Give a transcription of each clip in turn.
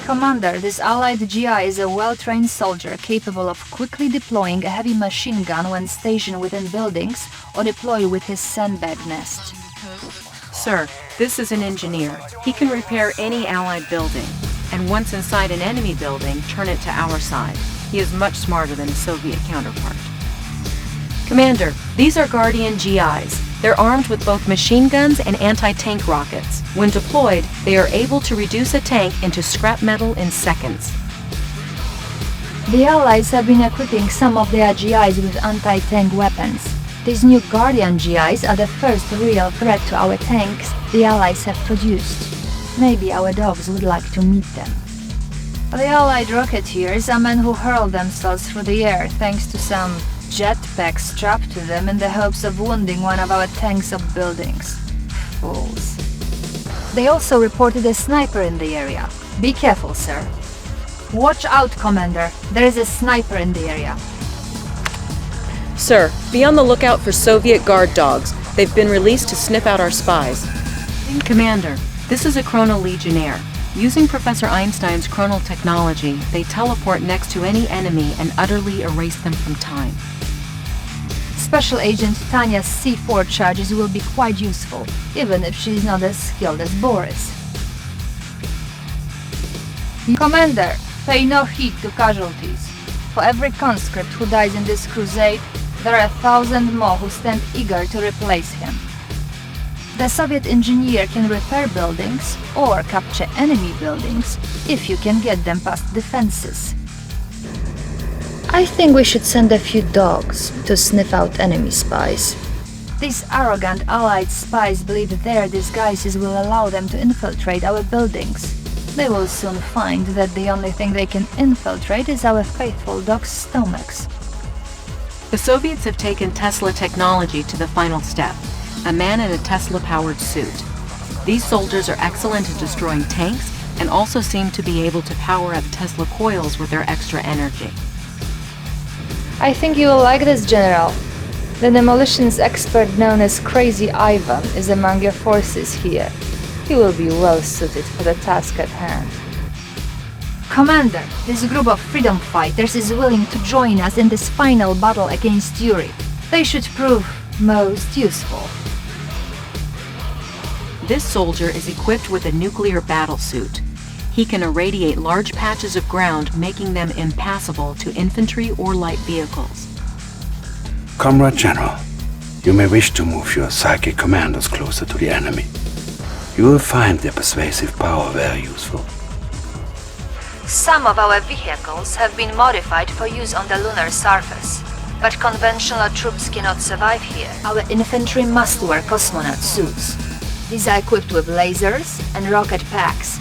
Commander, this allied GI is a well-trained soldier capable of quickly deploying a heavy machine gun when stationed within buildings or deployed with his sandbag nest. Sir, this is an engineer. He can repair any allied building, and once inside an enemy building, turn it to our side. He is much smarter than his Soviet counterpart. Commander, these are Guardian GIs. They're armed with both machine guns and anti-tank rockets. When deployed, they are able to reduce a tank into scrap metal in seconds. The Allies have been equipping some of their GIs with anti-tank weapons. These new Guardian GIs are the first real threat to our tanks the Allies have produced. Maybe our dogs would like to meet them. The Allied rocketeers are men who hurl themselves through the air thanks to some jetpacks strapped to them in the hopes of wounding one of our tanks or buildings. Fools. They also reported a sniper in the area. Be careful, sir. Watch out, Commander. There is a sniper in the area. Sir, be on the lookout for Soviet guard dogs. They've been released to sniff out our spies. Commander, this is a Chrono Legionnaire. Using Professor Einstein's chronal technology, they teleport next to any enemy and utterly erase them from time. Special Agent Tanya's C4 charges will be quite useful, even if she's not as skilled as Boris. Commander, pay no heed to casualties. For every conscript who dies in this crusade, there are 1,000 more who stand eager to replace him. The Soviet engineer can repair buildings or capture enemy buildings if you can get them past defenses. I think we should send a few dogs to sniff out enemy spies. These arrogant Allied spies believe their disguises will allow them to infiltrate our buildings. They will soon find that the only thing they can infiltrate is our faithful dogs' stomachs. The Soviets have taken Tesla technology to the final step. A man in a Tesla-powered suit. These soldiers are excellent at destroying tanks and also seem to be able to power up Tesla coils with their extra energy. I think you will like this, General. The demolitions expert known as Crazy Ivan is among your forces here. He will be well suited for the task at hand. Commander, this group of freedom fighters is willing to join us in this final battle against Yuri. They should prove most useful. This soldier is equipped with a nuclear battlesuit. He can irradiate large patches of ground, making them impassable to infantry or light vehicles. Comrade General, you may wish to move your psychic commandos closer to the enemy. You will find their persuasive power very useful. Some of our vehicles have been modified for use on the lunar surface, but conventional troops cannot survive here. Our infantry must wear cosmonaut suits. These are equipped with lasers and rocket packs.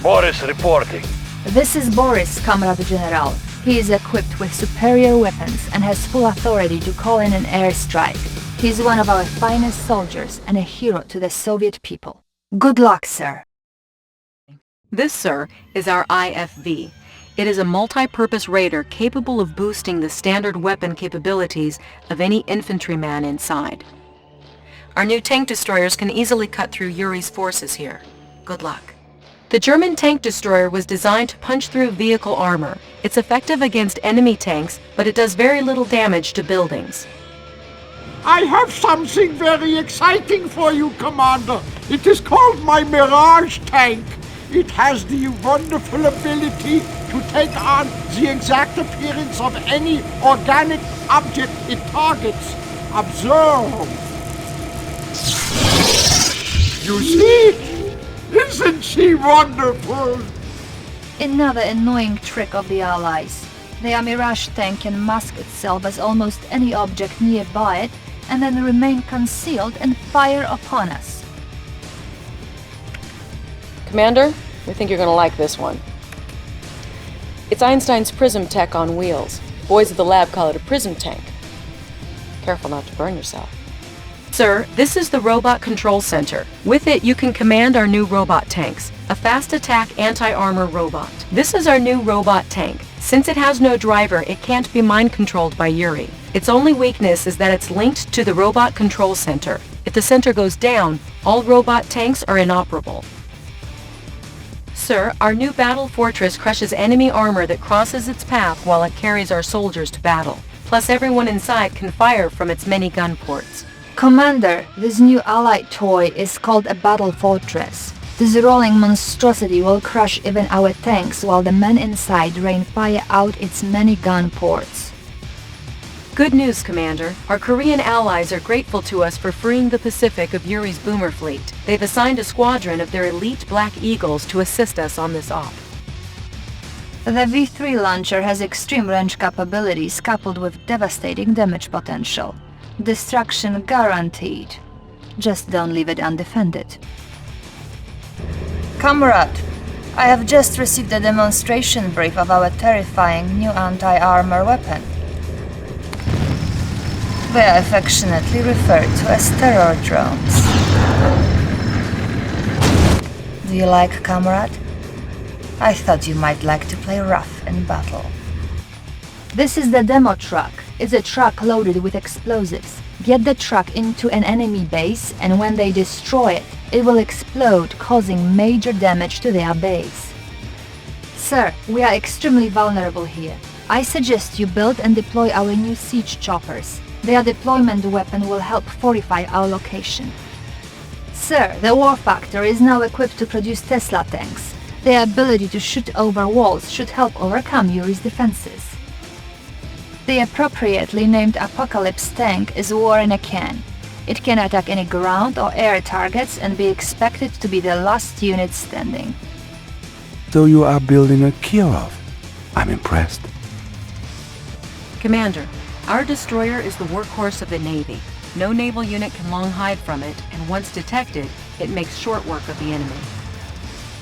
Boris reporting. This is Boris, Comrade General. He is equipped with superior weapons and has full authority to call in an airstrike. He is one of our finest soldiers and a hero to the Soviet people. Good luck, sir. This, sir, is our IFV. It is a multi-purpose raider capable of boosting the standard weapon capabilities of any infantryman inside. Our new tank destroyers can easily cut through Yuri's forces here. Good luck. The German tank destroyer was designed to punch through vehicle armor. It's effective against enemy tanks, but it does very little damage to buildings. I have something very exciting for you, Commander. It is called my Mirage tank. It has the wonderful ability to take on the exact appearance of any organic object it targets. Observe. You see? Isn't she wonderful? Another annoying trick of the Allies. The Mirage tank can mask itself as almost any object nearby it and then remain concealed and fire upon us. Commander, we think you're going to like this one. It's Einstein's prism tech on wheels. Boys at the lab call it a prism tank. Careful not to burn yourself. Sir, this is the Robot Control Center. With it, you can command our new robot tanks, a fast attack anti-armor robot. This is our new robot tank. Since it has no driver, it can't be mind-controlled by Yuri. Its only weakness is that it's linked to the Robot Control Center. If the center goes down, all robot tanks are inoperable. Sir, our new battle fortress crushes enemy armor that crosses its path while it carries our soldiers to battle. Plus, everyone inside can fire from its many gun ports. Commander, this new allied toy is called a battle fortress. This rolling monstrosity will crush even our tanks while the men inside rain fire out its many gun ports. Good news, Commander. Our Korean allies are grateful to us for freeing the Pacific of Yuri's boomer fleet. They've assigned a squadron of their elite Black Eagles to assist us on this op. The V3 launcher has extreme range capabilities coupled with devastating damage potential. Destruction guaranteed. Just don't leave it undefended. Comrade, I have just received a demonstration brief of our terrifying new anti-armor weapon. They are affectionately referred to as terror drones. Do you like, comrade? I thought you might like to play rough in battle. This is the demo truck. It's a truck loaded with explosives. Get the truck into an enemy base, and when they destroy it, it will explode, causing major damage to their base. Sir, we are extremely vulnerable here. I suggest you build and deploy our new siege choppers. Their deployment weapon will help fortify our location. Sir, the War Factor is now equipped to produce Tesla tanks. Their ability to shoot over walls should help overcome Yuri's defenses. The appropriately named Apocalypse tank is war in a can. It can attack any ground or air targets and be expected to be the last unit standing. So you are building a Kirov. I'm impressed. Commander, our destroyer is the workhorse of the Navy. No naval unit can long hide from it, and once detected, it makes short work of the enemy.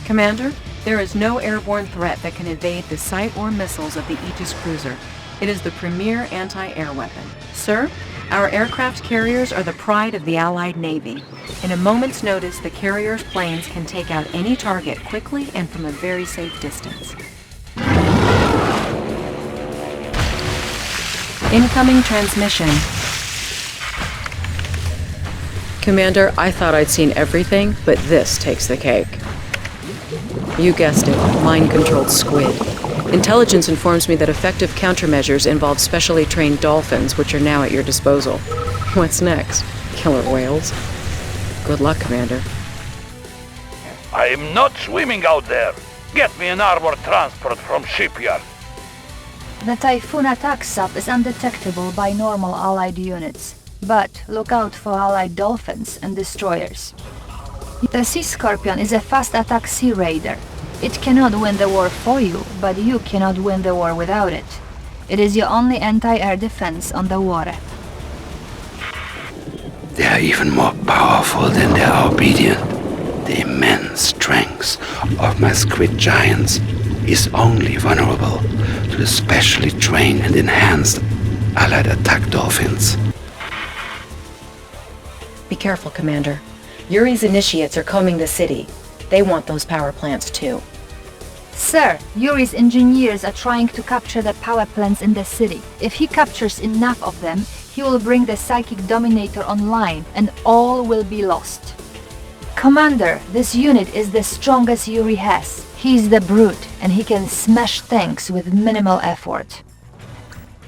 Commander, there is no airborne threat that can evade the sight or missiles of the Aegis cruiser. It is the premier anti-air weapon. Sir, our aircraft carriers are the pride of the Allied Navy. In a moment's notice, the carrier's planes can take out any target quickly and from a very safe distance. Incoming transmission. Commander, I thought I'd seen everything, but this takes the cake. You guessed it, mind-controlled squid. Intelligence informs me that effective countermeasures involve specially trained dolphins, which are now at your disposal. What's next? Killer whales? Good luck, Commander. I am not swimming out there. Get me an armor transport from shipyard. The Typhoon attack sub is undetectable by normal Allied units, but look out for Allied dolphins and destroyers. The Sea Scorpion is a fast attack sea raider. It cannot win the war for you, but you cannot win the war without it. It is your only anti-air defense on the water. They are even more powerful than they are obedient. The immense strength of my squid giants is only vulnerable to the specially trained and enhanced Allied attack dolphins. Be careful, Commander. Yuri's initiates are combing the city. They want those power plants too. Sir, Yuri's engineers are trying to capture the power plants in the city. If he captures enough of them, he will bring the Psychic Dominator online and all will be lost. Commander, this unit is the strongest Yuri has. He's the brute and he can smash tanks with minimal effort.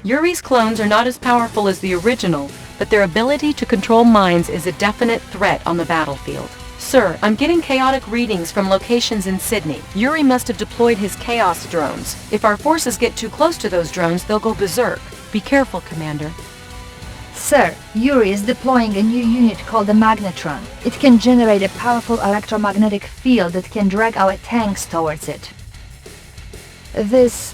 Yuri's clones are not as powerful as the original, but their ability to control minds is a definite threat on the battlefield. Sir, I'm getting chaotic readings from locations in Sydney. Yuri must have deployed his Chaos drones. If our forces get too close to those drones, they'll go berserk. Be careful, Commander. Sir, Yuri is deploying a new unit called the Magnetron. It can generate a powerful electromagnetic field that can drag our tanks towards it. This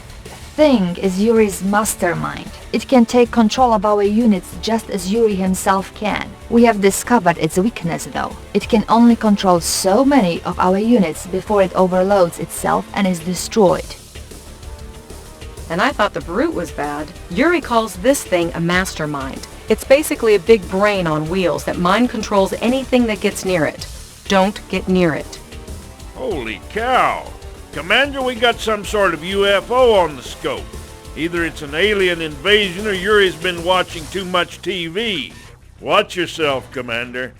thing is Yuri's mastermind. It can take control of our units just as Yuri himself can. We have discovered its weakness though. It can only control so many of our units before it overloads itself and is destroyed. And I thought the brute was bad. Yuri calls this thing a mastermind. It's basically a big brain on wheels that mind controls anything that gets near it. Don't get near it. Holy cow! Commander, we got some sort of UFO on the scope. Either it's an alien invasion or Yuri's been watching too much TV. Watch yourself, Commander.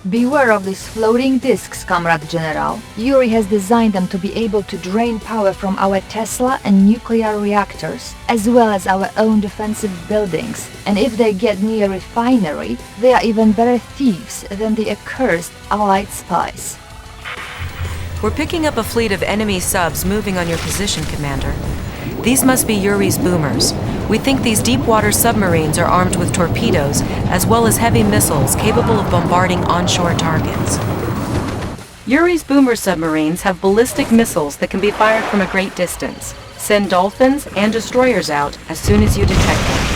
Beware of these floating discs, Comrade General. Yuri has designed them to be able to drain power from our Tesla and nuclear reactors, as well as our own defensive buildings. And if they get near a refinery, they are even better thieves than the accursed Allied spies. We're picking up a fleet of enemy subs moving on your position, Commander. These must be Yuri's boomers. We think these deep-water submarines are armed with torpedoes, as well as heavy missiles capable of bombarding onshore targets. Yuri's boomer submarines have ballistic missiles that can be fired from a great distance. Send dolphins and destroyers out as soon as you detect them.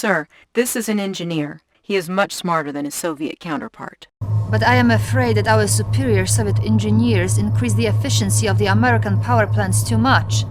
Sir, this is an engineer. He is much smarter than his Soviet counterpart. But I am afraid that our superior Soviet engineers increase the efficiency of the American power plants too much.